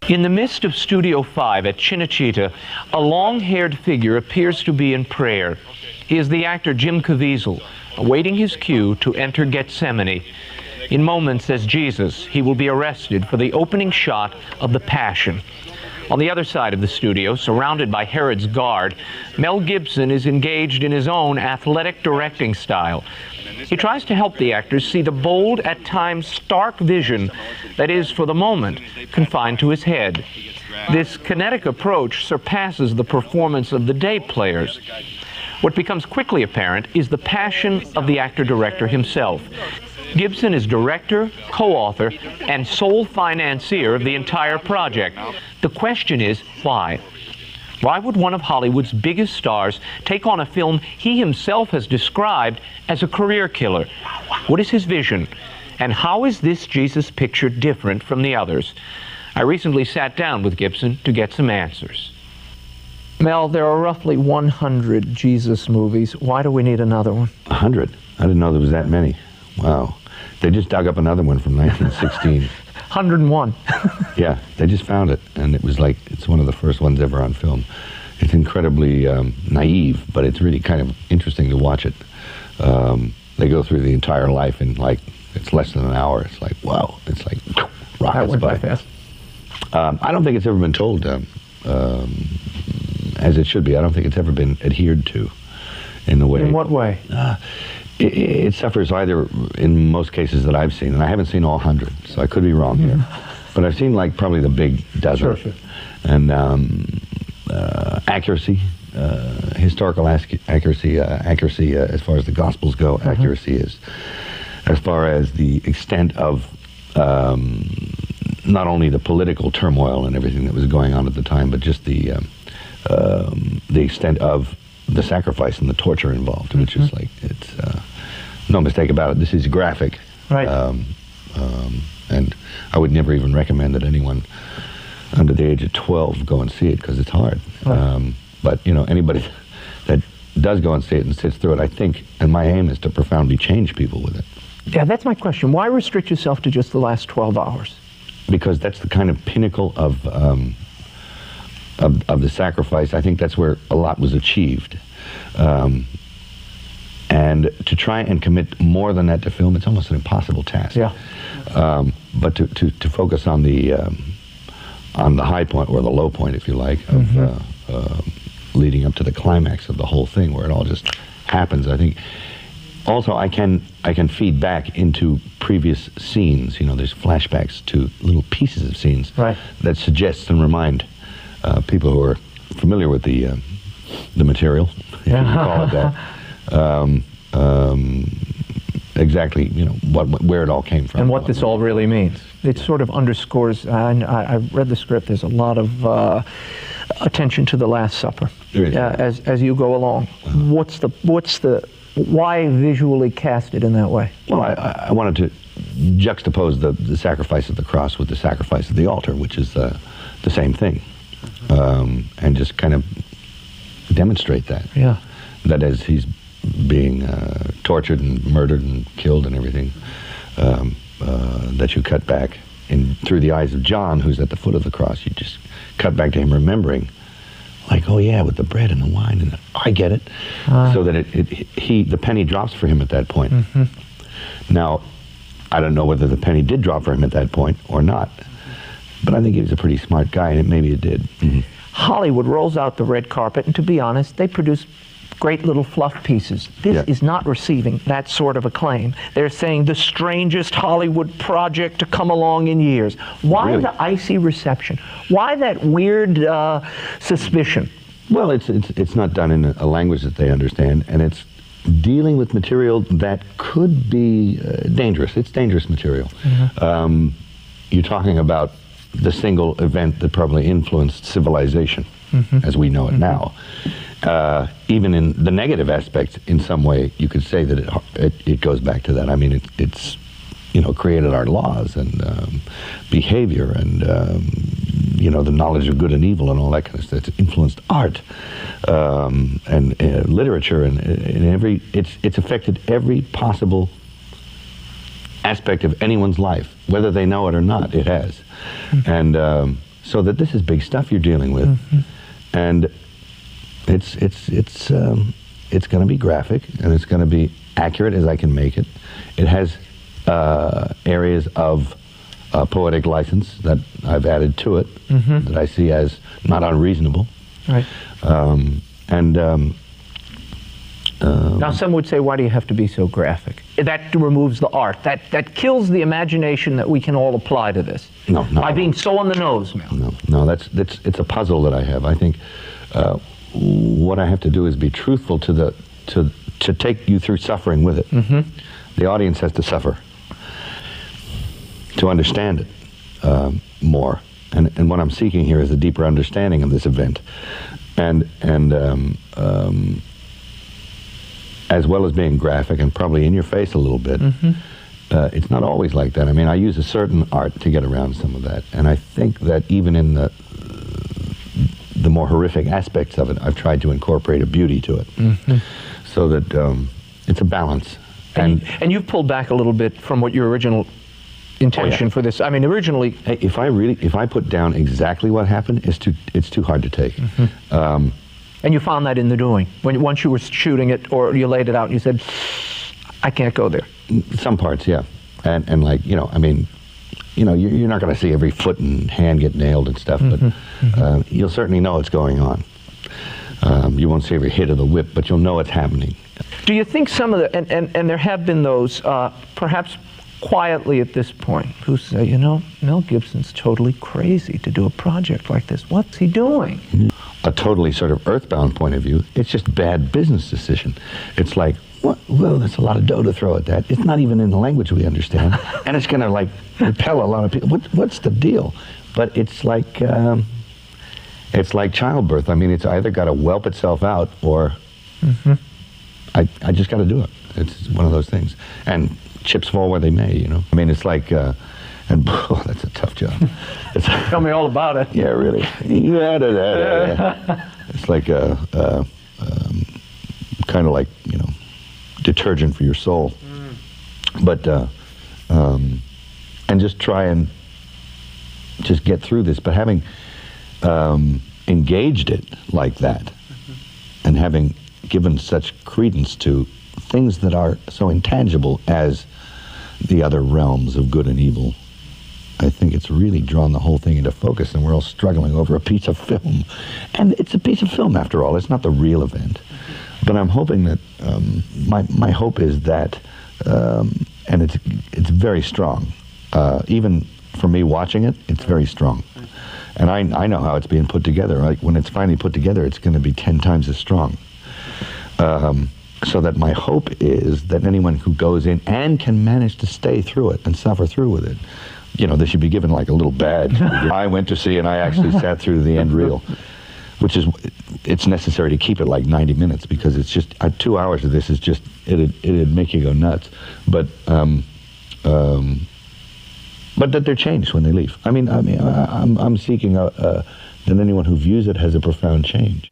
In the midst of Studio 5 at Cinecittà, a long-haired figure appears to be in prayer. He is the actor Jim Caviezel, awaiting his cue to enter Gethsemane. In moments as Jesus, he will be arrested for the opening shot of The Passion. On the other side of the studio, surrounded by Herod's guard, Mel Gibson is engaged in his own athletic directing style. He tries to help the actors see the bold, at times stark vision that is, for the moment, confined to his head. This kinetic approach surpasses the performance of the day players. What becomes quickly apparent is the passion of the actor-director himself. Gibson is director, co-author, and sole financier of the entire project. The question is, why? Why would one of Hollywood's biggest stars take on a film he himself has described as a career killer? What is his vision? And how is this Jesus picture different from the others? I recently sat down with Gibson to get some answers. Mel, there are roughly 100 Jesus movies. Why do we need another one? 100? I didn't know there was that many. Wow. They just dug up another one from 1916. 101. Yeah, they just found it, and it was like, it's one of the first ones ever on film. It's incredibly naive, but it's really kind of interesting to watch it. They go through the entire life in like, it's less than an hour. It's like, wow, it's like, rockets that went by fast. I don't think it's ever been told as it should be. I don't think it's ever been adhered to in the way. In what way? It suffers either, in most cases that I've seen, and I haven't seen all 100, so I could be wrong here, but I've seen like probably the big dozen. Sure. And accuracy, historical accuracy, as far as the Gospels go, accuracy is, as far as the extent of not only the political turmoil and everything that was going on at the time, but just the extent of the sacrifice and the torture involved, which is like, it's no mistake about it. This is graphic, right? And I would never even recommend that anyone under the age of 12 go and see it, because it's hard. Right. But you know, anybody that does go and see it and sits through it, I think, and my aim is to profoundly change people with it. Yeah, that's my question. Why restrict yourself to just the last 12 hours? Because that's the kind of pinnacle of the sacrifice. I think that's where a lot was achieved. And to try and commit more than that to film, it's almost an impossible task. Yeah. But to focus on the high point, or the low point, if you like, of leading up to the climax of the whole thing, where it all just happens. I think also I can feed back into previous scenes. You know, there's flashbacks to little pieces of scenes that suggest and remind people who are familiar with the material, if you can call it that, exactly, you know, where it all came from. And what this all really means. It sort of underscores, I read the script, there's a lot of attention to the Last Supper as you go along. Why visually cast it in that way? Well, I wanted to juxtapose the sacrifice of the cross with the sacrifice of the altar, which is the same thing. And just kind of demonstrate that. Yeah. That as he's being tortured and murdered and killed and everything, that you cut back through the eyes of John, who's at the foot of the cross. You just cut back to him remembering, like, oh yeah, with the bread and the wine, and I get it. So that the penny drops for him at that point. Now, I don't know whether the penny did drop for him at that point or not, but I think he was a pretty smart guy, and maybe it did. Hollywood rolls out the red carpet, and to be honest, they produce great little fluff pieces. This is not receiving that sort of acclaim. They're saying the strangest Hollywood project to come along in years. Why the icy reception? Why that weird suspicion? Well, it's not done in a language that they understand, and it's dealing with material that could be dangerous. It's dangerous material. You're talking about the single event that probably influenced civilization as we know it now. Even in the negative aspect, in some way, you could say that it goes back to that. I mean, it's you know, created our laws and behavior and you know, the knowledge of good and evil and all that kind of stuff. It's influenced art and literature and it's affected every possible aspect of anyone's life, whether they know it or not. It has, and so that this is big stuff you're dealing with, and it's going to be graphic, and it's going to be accurate as I can make it. It has areas of poetic license that I've added to it that I see as not unreasonable. Right. Now, some would say, why do you have to be so graphic? That removes the art. That kills the imagination that we can all apply to this. No. By being so on the nose, Mel. No. It's a puzzle that I have. I think what I have to do is be truthful to take you through suffering with it. The audience has to suffer to understand it more. And what I'm seeking here is a deeper understanding of this event, and as well as being graphic and probably in your face a little bit. It's not always like that. I mean, I use a certain art to get around some of that, and I think that even in the more horrific aspects of it, I've tried to incorporate a beauty to it, so that it's a balance. And you've pulled back a little bit from what your original intention for this. I mean, originally, hey, if I put down exactly what happened, it's too hard to take. And you found that in the doing, once you were shooting it, or you laid it out and you said, I can't go there. Some parts, yeah, and like, I mean, you're not going to see every foot and hand get nailed and stuff, but you'll certainly know what's going on. You won't see every hit of the whip, but you'll know it's happening. Do you think some of the, and there have been those, perhaps quietly at this point, who say, Mel Gibson's totally crazy to do a project like this. What's he doing? A totally sort of earthbound point of view, it's just bad business decision. It's like, well, there's a lot of dough to throw at that. It's not even in the language we understand, and it's going to like repel a lot of people. What's the deal? But it's like childbirth. I mean, it's either got to whelp itself out, or I just got to do it. It's one of those things. And chips fall where they may, I mean, it's like, and that's a tough job. Tell me all about it. Yeah, really. It's like kind of like, detergent for your soul. But, and just try and just get through this. But having engaged it like that, and having given such credence to things that are so intangible as the other realms of good and evil, I think it's really drawn the whole thing into focus, and we're all struggling over a piece of film. And it's a piece of film, after all. It's not the real event. But I'm hoping that, my hope is that, and it's very strong. Even for me watching it, it's very strong. And I know how it's being put together. Like, when it's finally put together, it's going to be 10 times as strong. So that my hope is that anyone who goes in and can manage to stay through it and suffer through with it, they should be given like a little badge. I went to see, and I actually sat through the end reel, which is, it's necessary to keep it like 90 minutes, because it's just 2 hours of this is just, it'd make you go nuts. But that they're changed when they leave. I mean, I'm seeking that anyone who views it has a profound change.